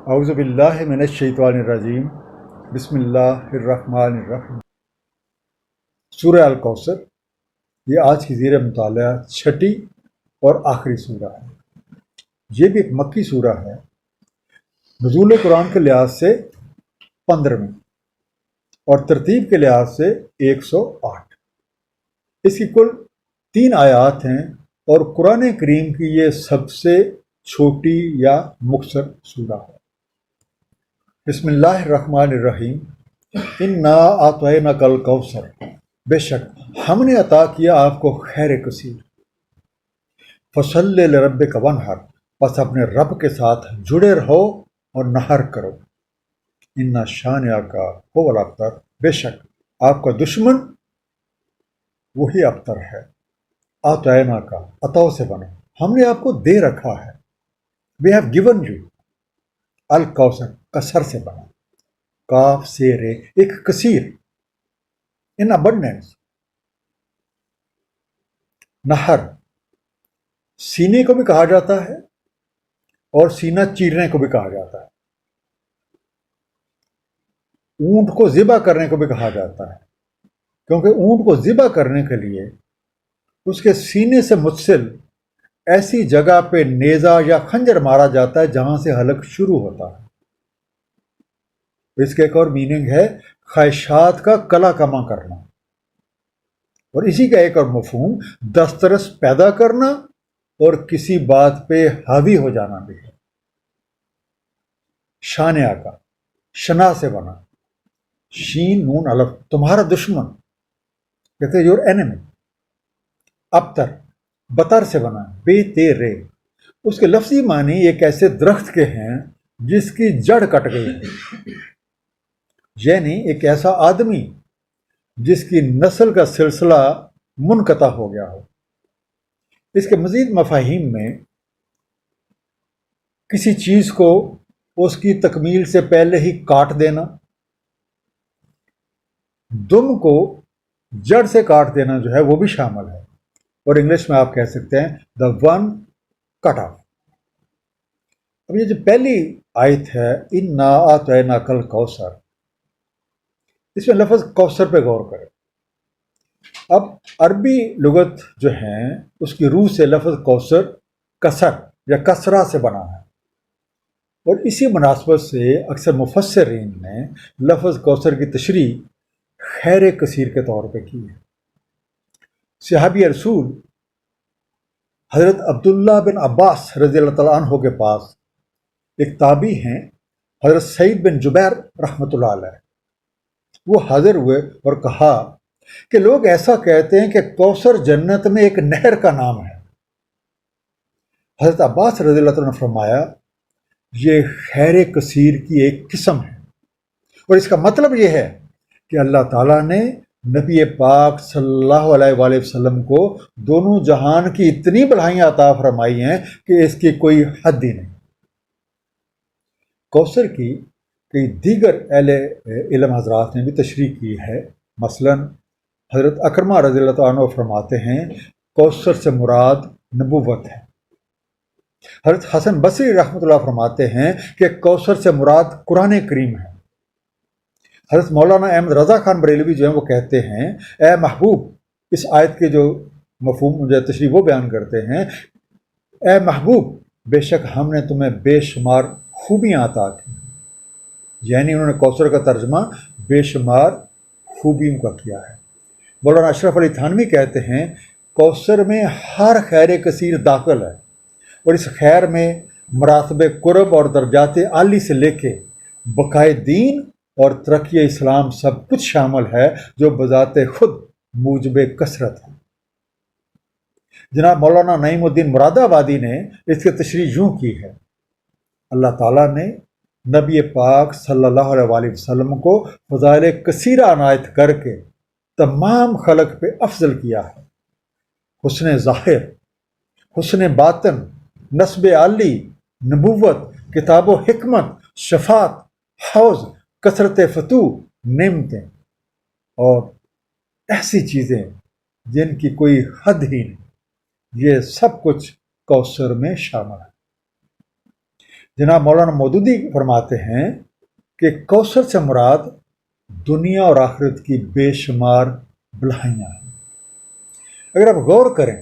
اعوذ باللہ من الشیطان الرجیم بسم اللہ الرحمن الرحیم۔ سورہ الکوثر یہ آج کی زیر مطالعہ چھٹی اور آخری سورہ ہے۔ یہ بھی ایک مکی سورہ ہے، نزول قرآن کے لحاظ سے 15ویں اور ترتیب کے لحاظ سے 108۔ اس کی کل 3 آیات ہیں اور قرآن کریم کی یہ سب سے چھوٹی یا مختصر سورہ ہے۔ بسم اللہ الرحمن الرحیم۔ انا اعطیناک الکوثر، بے شک ہم نے عطا کیا آپ کو خیر کثیر۔ فصلی لربک وانحر، پس اپنے رب کے ساتھ جڑے رہو اور نحر کرو۔ انا شانئک ھو الابتر، بے شک آپ کا دشمن وہی ابتر ہے۔ اعطیناک، عطا سے بنا، ہم نے آپ کو دے رکھا ہے۔ We have given you Al-Kausar, کثر سے بنا، کاف سے رے، ایک کثیر، ان abundance۔ نہر سینے کو بھی کہا جاتا ہے اور سینہ چیرنے کو بھی کہا جاتا ہے۔ اونٹ کو ذبح کرنے کو بھی کہا جاتا ہے، کیونکہ اونٹ کو ذبح کرنے کے لیے اس کے سینے سے متصل ایسی جگہ پہ نیزہ یا خنجر مارا جاتا ہے جہاں سے حلق شروع ہوتا ہے۔ اس کے ایک اور میننگ ہے خواہشات کا کلا کما کرنا، اور اسی کا ایک اور مفہوم دسترس پیدا کرنا اور کسی بات پہ حاوی ہو جانا بھی ہے۔ شانیہ کا، شنا سے بنا، شین نون الف، تمہارا دشمن، کہتے یور اینمی۔ ابتر، بتر سے بنا، بے تیرے، اس کے لفظی معنی ایک ایسے درخت کے ہیں جس کی جڑ کٹ گئی ہے، یعنی ایک ایسا آدمی جس کی نسل کا سلسلہ منقطع ہو گیا ہو۔ اس کے مزید مفاہیم میں کسی چیز کو اس کی تکمیل سے پہلے ہی کاٹ دینا، دم کو جڑ سے کاٹ دینا جو ہے وہ بھی شامل ہے، اور انگلش میں آپ کہہ سکتے ہیں دا ون کٹ آف۔ اب یہ جو پہلی آیت ہے انا اعطیناک الکوثر، اس میں لفظ کوثر پہ غور کریں۔ اب عربی لغت جو ہیں اس کی روح سے لفظ کوثر کسر یا کسرہ سے بنا ہے، اور اسی مناسبت سے اکثر مفسرین نے لفظ کوثر کی تشریح خیر کثیر کے طور پہ کی ہے۔ صحابی رسول حضرت عبداللہ بن عباس رضی اللہ تعالیٰ عنہ کے پاس ایک تابعی ہیں حضرت سعید بن جبیر رحمۃ اللہ علیہ، وہ حاضر ہوئے اور کہا کہ لوگ ایسا کہتے ہیں کہ کوثر جنت میں ایک نہر کا نام ہے۔ حضرت عباس رضی اللہ تعالیٰ نے فرمایا یہ خیر کثیر کی ایک قسم ہے، اور اس کا مطلب یہ ہے کہ اللہ تعالیٰ نے نبی پاک صلی اللہ علیہ وآلہ وسلم کو دونوں جہان کی اتنی بھلائیاں عطا فرمائی ہیں کہ اس کی کوئی حد ہی نہیں۔ کوثر کی کئی دیگر اہل علم حضرات نے بھی تشریح کی ہے، مثلا حضرت اکرمہ رضی اللہ تعالیٰ عنہ فرماتے ہیں کوثر سے مراد نبوت ہے۔ حضرت حسن بصری رحمۃ اللہ فرماتے ہیں کہ کوثر سے مراد قرآن کریم ہے۔ حضرت مولانا احمد رضا خان بریلوی جو ہیں وہ کہتے ہیں اے محبوب، اس آیت کے جو مفہوم جو تشریح وہ بیان کرتے ہیں، اے محبوب بے شک ہم نے تمہیں بے شمار خوبیاں عطا کی، یعنی انہوں نے کوثر کا ترجمہ بے شمار خوبیوں کا کیا ہے۔ مولانا اشرف علی تھانوی کہتے ہیں کوثر میں ہر خیر کثیر داخل ہے، اور اس خیر میں مراتب قرب اور درجات عالی سے لے کے بقائے دین اور ترقی اسلام سب کچھ شامل ہے، جو بذات خود موجب کثرت ہے۔ جناب مولانا نعیم الدین مراد آبادی نے اس کی تشریح یوں کی ہے، اللہ تعالیٰ نے نبی پاک صلی اللہ علیہ وآلہ وسلم کو فضائل کثیرہ عنایت کر کے تمام خلق پہ افضل کیا ہے۔ حسن ظاہر، حسن باطن، نسب عالی، نبوت، کتاب و حکمت، شفاعت، حوض، کثرت فتوح، نعمتیں اور ایسی چیزیں جن کی کوئی حد ہی نہیں، یہ سب کچھ کوثر میں شامل ہے۔ جناب مولانا مودودی فرماتے ہیں کہ کوثر سے مراد دنیا اور آخرت کی بے شمار بلائیاں ہیں۔ اگر آپ غور کریں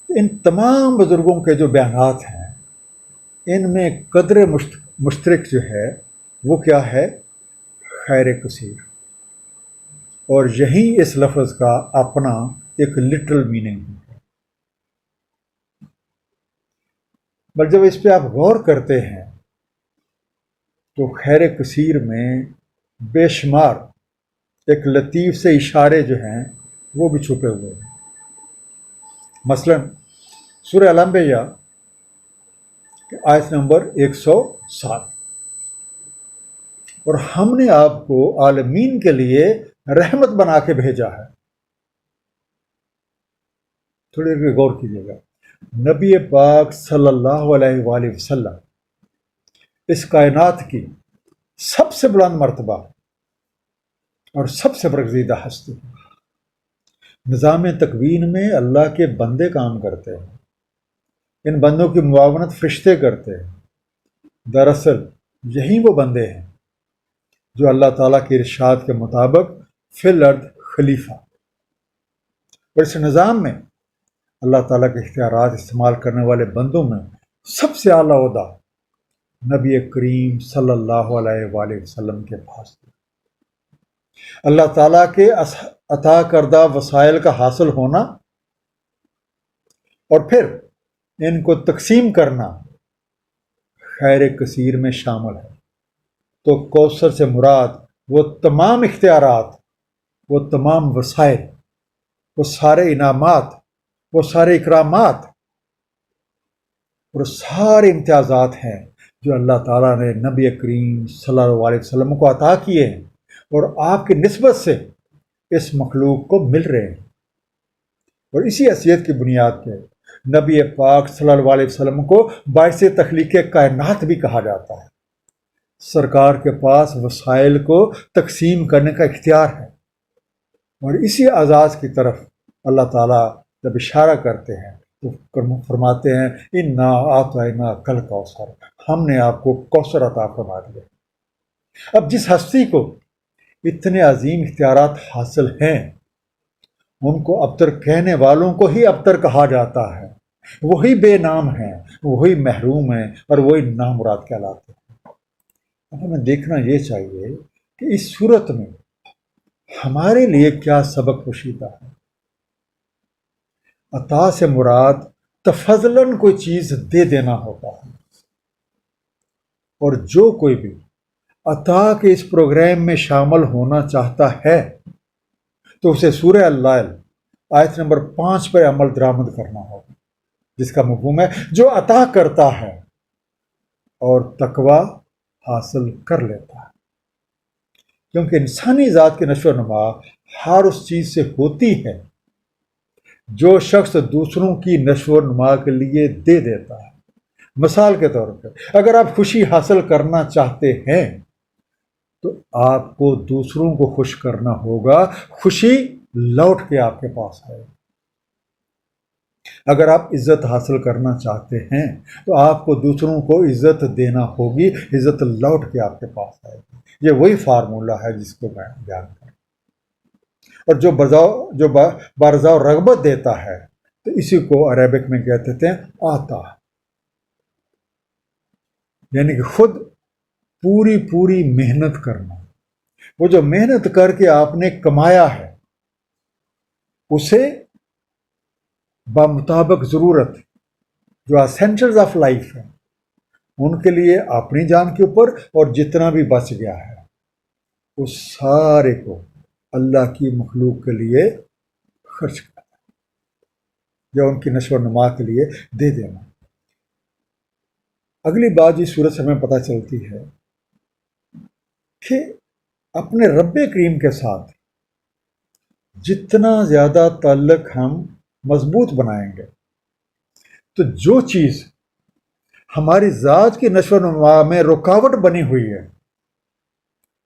ان تمام بزرگوں کے جو بیانات ہیں ان میں قدر مشترک جو ہے وہ کیا ہے؟ خیر کثیر، اور یہی اس لفظ کا اپنا ایک لٹرل میننگ ہے۔ پر جب اس پہ آپ غور کرتے ہیں تو خیر کثیر میں بے شمار ایک لطیف سے اشارے جو ہیں وہ بھی چھپے ہوئے ہیں۔ مثلا سورہ الانبیاء آیت نمبر 107، اور ہم نے آپ کو عالمین کے لیے رحمت بنا کے بھیجا ہے۔ تھوڑی دیر غور کیجیے گا، نبی پاک صلی اللہ علیہ وآلہ وسلم اس کائنات کی سب سے بلند مرتبہ اور سب سے برگزیدہ ہستی۔ نظام تکوین میں اللہ کے بندے کام کرتے ہیں، ان بندوں کی معاونت فرشتے کرتے ہیں۔ دراصل یہی وہ بندے ہیں جو اللہ تعالیٰ کے ارشاد کے مطابق فی الارض خلیفہ، اور اس نظام میں اللہ تعالیٰ کے اختیارات استعمال کرنے والے بندوں میں سب سے اعلیٰ عہدہ نبی کریم صلی اللہ علیہ وآلہ وسلم کے پاس تھا۔ اللہ تعالیٰ کے عطا کردہ وسائل کا حاصل ہونا اور پھر ان کو تقسیم کرنا خیر کثیر میں شامل ہے۔ تو کوثر سے مراد وہ تمام اختیارات، وہ تمام وسائل، وہ سارے انعامات، وہ سارے اکرامات اور سارے امتیازات ہیں جو اللہ تعالیٰ نے نبی کریم صلی اللہ علیہ وسلم کو عطا کیے ہیں اور آپ کی نسبت سے اس مخلوق کو مل رہے ہیں۔ اور اسی حیثیت کی بنیاد پہ نبی پاک صلی اللہ علیہ وسلم کو باعث تخلیق کائنات بھی کہا جاتا ہے۔ سرکار کے پاس وسائل کو تقسیم کرنے کا اختیار ہے، اور اسی اعزاز کی طرف اللہ تعالیٰ جب اشارہ کرتے ہیں تو فرماتے ہیں انا اعطیناک کل کوثر، ہم نے آپ کو کوثر عطا فرما دیا۔ اب جس ہستی کو اتنے عظیم اختیارات حاصل ہیں ان کو ابتر کہنے والوں کو ہی ابتر کہا جاتا ہے، وہی بے نام ہیں، وہی محروم ہیں، اور وہی نامراد کہلاتے ہیں۔ ہمیں دیکھنا یہ چاہیے کہ اس صورت میں ہمارے لیے کیا سبق پوشیدہ ہے۔ عطا سے مراد تفضلاً کوئی چیز دے دینا ہوتا ہے، اور جو کوئی بھی عطا کے اس پروگرام میں شامل ہونا چاہتا ہے تو اسے سورہ اللیل آیت نمبر 5 پر عمل درآمد کرنا ہوگا، جس کا مفہوم ہے جو عطا کرتا ہے اور تقوی حاصل کر لیتا ہے، کیونکہ انسانی ذات کی نشو و نما ہر اس چیز سے ہوتی ہے جو شخص دوسروں کی نشو و نما کے لیے دے دیتا ہے۔ مثال کے طور پر اگر آپ خوشی حاصل کرنا چاہتے ہیں تو آپ کو دوسروں کو خوش کرنا ہوگا، خوشی لوٹ کے آپ کے پاس آئے۔ اگر آپ عزت حاصل کرنا چاہتے ہیں تو آپ کو دوسروں کو عزت دینا ہوگی، عزت لوٹ کے آپ کے پاس آئے گی۔ یہ وہی فارمولہ ہے جس کو میں بیان کروں، اور جو بارضا رغبت دیتا ہے تو اسی کو عربک میں کہتے تھے آتا، یعنی کہ خود پوری محنت کرنا۔ وہ جو محنت کر کے آپ نے کمایا ہے اسے بمطابق ضرورت جو اسینشلز آف لائف ہیں ان کے لیے اپنی جان کے اوپر، اور جتنا بھی بچ گیا ہے اس سارے کو اللہ کی مخلوق کے لیے خرچ کرنا یا ان کی نشو و نما کے لیے دے دینا۔ اگلی بات اس صورت سے ہمیں پتہ چلتی ہے کہ اپنے رب کریم کے ساتھ جتنا زیادہ تعلق ہم مضبوط بنائیں گے تو جو چیز ہماری ذات کی نشو و نما میں رکاوٹ بنی ہوئی ہے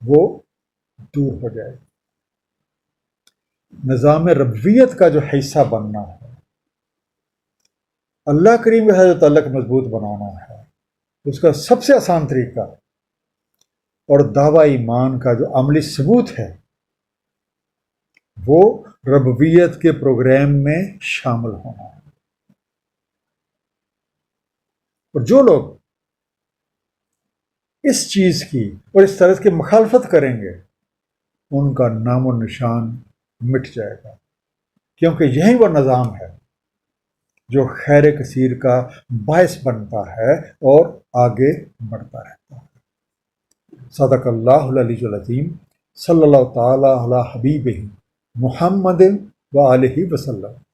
وہ دور ہو جائے۔ نظام ربویت کا جو حصہ بننا ہے، اللہ کریم کے ساتھ جو تعلق مضبوط بنانا ہے، اس کا سب سے آسان طریقہ اور دعویٰ ایمان کا جو عملی ثبوت ہے وہ ربوبیت کے پروگرام میں شامل ہونا ہے۔ اور جو لوگ اس چیز کی اور اس طرح کی مخالفت کریں گے ان کا نام و نشان مٹ جائے گا، کیونکہ یہی وہ نظام ہے جو خیر کثیر کا باعث بنتا ہے اور آگے بڑھتا رہتا ہے۔ صدق اللہ العلی العظیم، صلی اللہ تعالی علی حبیبہ محمد و آلہ وسلم۔